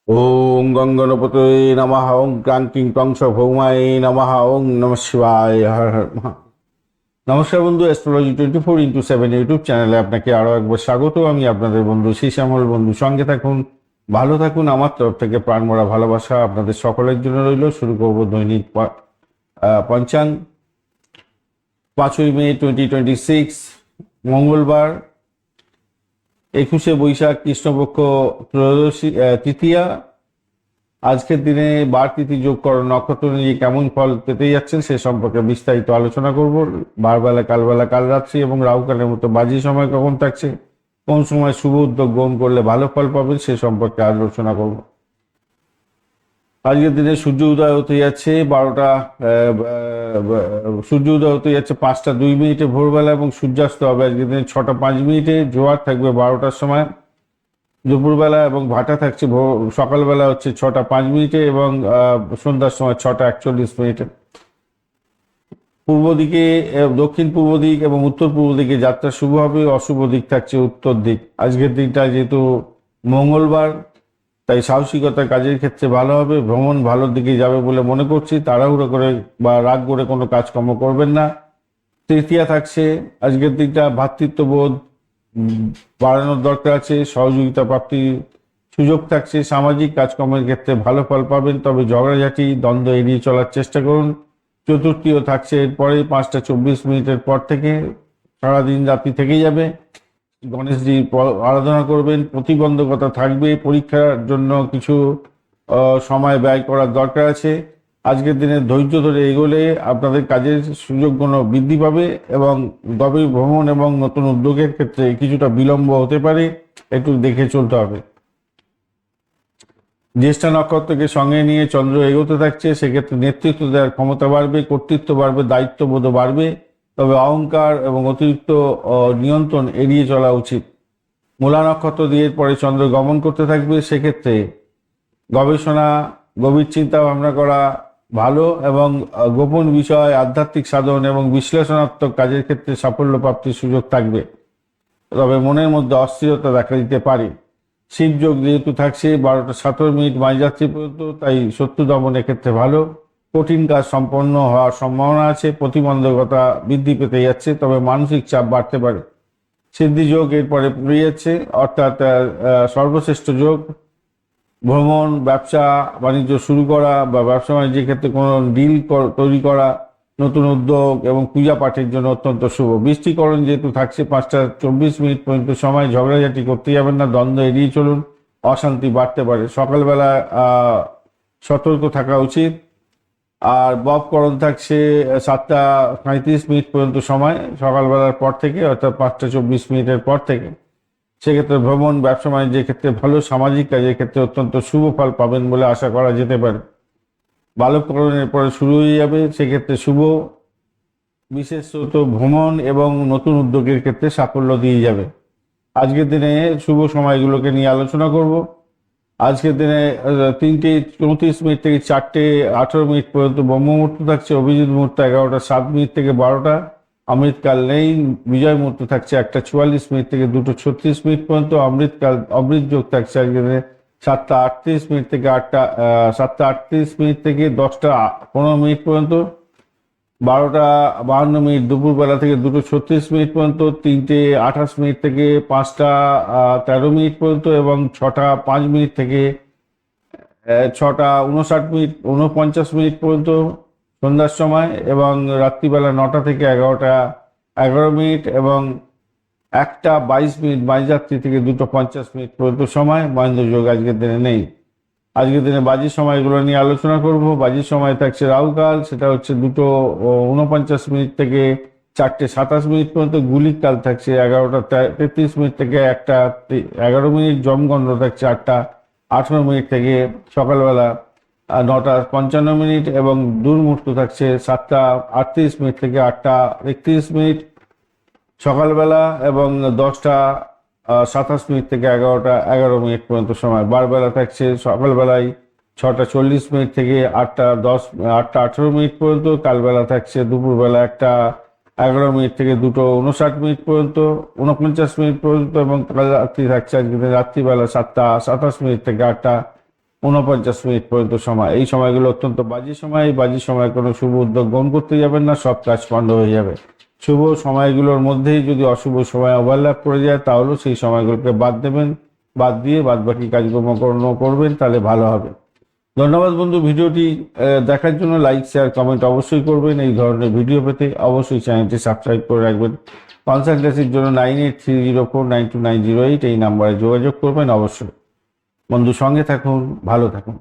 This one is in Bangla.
ওং গঙ্গনপতয়ে নমঃ ওং ক্রান্তিং কংস ভৌমায় নমঃ ওং নমঃ শিবায় হর হর নমস্কার বন্ধু, অ্যাস্ট্রোলজি 24x7 ইউটিউব চ্যানেলে আপনাকে আরও একবার স্বাগত। আমি আপনাদের বন্ধু শ্যামল। বন্ধু সঙ্গে থাকুন, ভালো থাকুন। আমার তরফ থেকে প্রাণমরা ভালোবাসা আপনাদের সকলের জন্য রইল। শুরু করব দৈনিক পঞ্চাঙ্গ। 5ই মে 2026 মঙ্গলবার, 21শে বৈশাখ, কৃষ্ণপক্ষ ত্রয়োদশী, তৃতীয়া। আজকের দিনে বার তিথি যোগকরণ নক্ষত্র নিয়ে কেমন ফল পেতে যাচ্ছেন সে সম্পর্কে বিস্তারিত আলোচনা করব। বারবেলা, কালবেলা, কাল রাত্রি এবং রাহুকালের মতো বাজি সময় কখন থাকছে, কোন সময় শুভ উদ্যোগ গ্রহণ করলে ভালো ফল পাবেন সে সম্পর্কে আলোচনা করব। আজকের দিনে সূর্য উদয় হতে যাচ্ছে সূর্য উদয় হতে যাচ্ছে 5টা 2 মিনিটে ভোরবেলা এবং সূর্যাস্ত হবে আজকের দিনে 6টা 5 মিনিটে। জোয়ার থাকবে 12টার সময় দুপুরবেলা এবং ভাটা থাকছে সকালবেলা হচ্ছে 6টা 5 মিনিটে এবং সন্ধ্যার সময় 6টা 41 মিনিটে। পূর্ব দিকে, দক্ষিণ পূর্ব দিক এবং উত্তর পূর্ব দিকে যাত্রা শুভ হবে। অশুভ দিক থাকছে উত্তর দিক। আজকের দিনটা যেহেতু মঙ্গলবার, তাই সাহসিকতার কাজের ক্ষেত্রে ভালো হবে। ভ্রমণ ভালোর দিকে যাবে বলে মনে করছি। তাড়াহুড়ো করে বা রাগ করে কোনো কাজকর্ম করবেন না। তৃতীয়া থাকছে আজকের দিনটা ভ্রাতৃত্ববোধ বাড়ানোর দরকার আছে। সহযোগিতা প্রাপ্তির সুযোগ থাকছে। সামাজিক কাজকর্মের ক্ষেত্রে ভালো ফল পাবেন, তবে ঝগড়াঝাটি দ্বন্দ্ব এড়িয়ে চলার চেষ্টা করুন। চতুর্থীও থাকছে এরপরে 5টা 24 মিনিটের পর থেকে, সারাদিন রাত্রি থেকে যাবে। গণেশজি আরাধনা করবেন। প্রতিবন্ধকতা থাকবে, পরীক্ষার জন্য কিছু সময় ব্যয় করার দরকার আছে। আজকের দিনে ধৈর্য ধরে এগোলে আপনাদের কাজের সুযোগগুলো বৃদ্ধি পাবে এবং গভীর ভ্রমণ এবং নতুন উদ্যোগের ক্ষেত্রে কিছুটা বিলম্ব হতে পারে, একটু দেখে চলতে হবে। জ্যেষ্ঠা নক্ষত্রকে সঙ্গে নিয়ে চন্দ্র এগোতে থাকছে, সেক্ষেত্রে নেতৃত্ব দেওয়ার ক্ষমতা বাড়বে, কর্তৃত্ব বাড়বে, দায়িত্ববোধ বাড়বে, তবে অহংকার এবং অতিরিক্ত নিয়ন্ত্রণ এড়িয়ে চলা উচিত। মূলা নক্ষত্র দিয়ে পরে চন্দ্র গমন করতে থাকবে, সেক্ষেত্রে গবেষণা, গভীর চিন্তা ভাবনা করা ভালো এবং গোপন বিষয়, আধ্যাত্মিক সাধন এবং বিশ্লেষণাত্মক কাজের ক্ষেত্রে সাফল্য প্রাপ্তির সুযোগ থাকবে, তবে মনের মধ্যে অস্থিরতা দেখা দিতে পারে। শিবযোগ যেহেতু থাকছে 12টা 17 মিনিট মাঝরাত্রি পর্যন্ত, তাই শত্রু দমনের ক্ষেত্রে ভালো। কঠিন কাজ সম্পন্ন হওয়ার সম্ভাবনা আছে। প্রতিবন্ধকতা বৃদ্ধি পেতে যাচ্ছে, তবে মানসিক চাপ বাড়তে পারে। সিদ্ধি যোগ এরপরে পড়ে যাচ্ছে, অর্থাৎ সর্বশ্রেষ্ঠ যোগ। ভ্রমণ, ব্যবসা বাণিজ্য শুরু করা বা ব্যবসা বাণিজ্যের ক্ষেত্রে কোনো ডিল তৈরি করা, নতুন উদ্যোগ এবং পূজা পাঠের জন্য অত্যন্ত শুভ। বৃষ্টিকরণ যেহেতু থাকছে 5টা 24 মিনিট পর্যন্ত সময়, ঝগড়াঝাটি করতে যাবেন না, দ্বন্দ্ব এড়িয়ে চলুন, অশান্তি বাড়তে পারে। সকালবেলা সতর্ক থাকা উচিত। আর ববকরণ থাকছে 7টা 35 মিনিট পর্যন্ত সময় সকালবেলার পর থেকে, অর্থাৎ 5টা 24 মিনিটের পর থেকে। সেক্ষেত্রে ভ্রমণ, ব্যবসা বাণিজ্যের ক্ষেত্রে ভালো, সামাজিক কাজের ক্ষেত্রে অত্যন্ত শুভ ফল পাবেন বলে আশা করা যেতে পারে। বালককরণের পরে শুরু হয়ে যাবে, সেক্ষেত্রে শুভ, বিশেষত ভ্রমণ এবং নতুন উদ্যোগের ক্ষেত্রে সাফল্য দিয়ে যাবে। আজকের দিনে শুভ সময়গুলোকে নিয়ে আলোচনা করব। আজকের দিনে 3টে 34 মিনিট থেকে 4টে 18 মিনিট পর্যন্ত ব্রহ্ম মুহূর্ত থাকছে। অভিজিৎ মুহূর্ত 11টা 7 মিনিট থেকে 12টা। অমৃতকাল নেই। বিজয় মুহূর্ত থাকছে 1টা 44 মিনিট থেকে 2টো 36 মিনিট পর্যন্ত। অমৃত যোগ থাকছে আজকের দিনে 7টা 38 মিনিট থেকে 7টা 38 মিনিট থেকে 10টা 15 মিনিট পর্যন্ত। 12টা 52 মিনিট দুপুরবেলা থেকে 2টো 36 মিনিট পর্যন্ত। 3টে 28 মিনিট থেকে 5টা 13 মিনিট পর্যন্ত এবং 6টা 5 মিনিট থেকে 6টা 59 মিনিট 49 মিনিট পর্যন্ত সন্ধ্যার সময়, এবং রাত্রিবেলা 9টা থেকে 11টা 11 মিনিট এবং 1টা 22 মিনিট মাঝরাত্রি থেকে 2টো 50 মিনিট পর্যন্ত সময়। মহেন্দ্র যোগ আজকের দিনে নেই। আজকের দিনে বাজির সময়গুলো নিয়ে আলোচনা করব। বাজির সময় থাকছে রাহুকাল, সেটা হচ্ছে 2টো 49 মিনিট থেকে 4টে 27 মিনিট পর্যন্ত। গুলিক কাল থাকছে 11টা 33 মিনিট থেকে 1টা 11 মিনিট। জমগণ্ড থাকছে 8টা 18 মিনিট থেকে সকালবেলা 9টা 55 মিনিট এবং দুর্মুহূর্ত থাকছে 7টা 38 মিনিট থেকে 8টা 31 মিনিট সকালবেলা এবং 10টা 27 মিনিট থেকে 11টা 11 মিনিট পর্যন্ত সময়। বারবেলা থাকছে সকালবেলায় 6টা 40 মিনিট থেকে 8টা 18 মিনিট পর্যন্ত। কালবেলা থাকছে দুপুরবেলা 1টা 11 মিনিট থেকে 2টো 59 মিনিট পর্যন্ত, 49 মিনিট পর্যন্ত এবং কাল রাত্রি থাকছে আজকে রাত্রিবেলা 7টা 27 মিনিট থেকে 49 পর্যন্ত সময়। এই সময়গুলো অত্যন্ত বাজে সময়। এই বাজে সময় কোনো শুভ উদ্যোগ গ্রহণ করতে যাবেন না, সব কাজ পণ্ড হয়ে যাবে। শুভ সময়গুলোর মধ্যেই যদি অশুভ সময় ওভারল্যাপ করে যায় তাহলেও সেই সময়গুলোকে বাদ দেবেন, বাদ দিয়ে বাদ বাকি কাজকর্ম করবেন, তাহলে ভালো হবে। ধন্যবাদ বন্ধু, ভিডিওটি দেখার জন্য। লাইক, শেয়ার, কমেন্ট অবশ্যই করবেন। এই ধরনের ভিডিও পেতে অবশ্যই চ্যানেলটি সাবস্ক্রাইব করে রাখবেন। কনসালটেন্সির জন্য 9830492908 এই নাম্বারে যোগাযোগ করবেন অবশ্যই। বন্ধু, সঙ্গে থাকুন, ভালো থাকুন।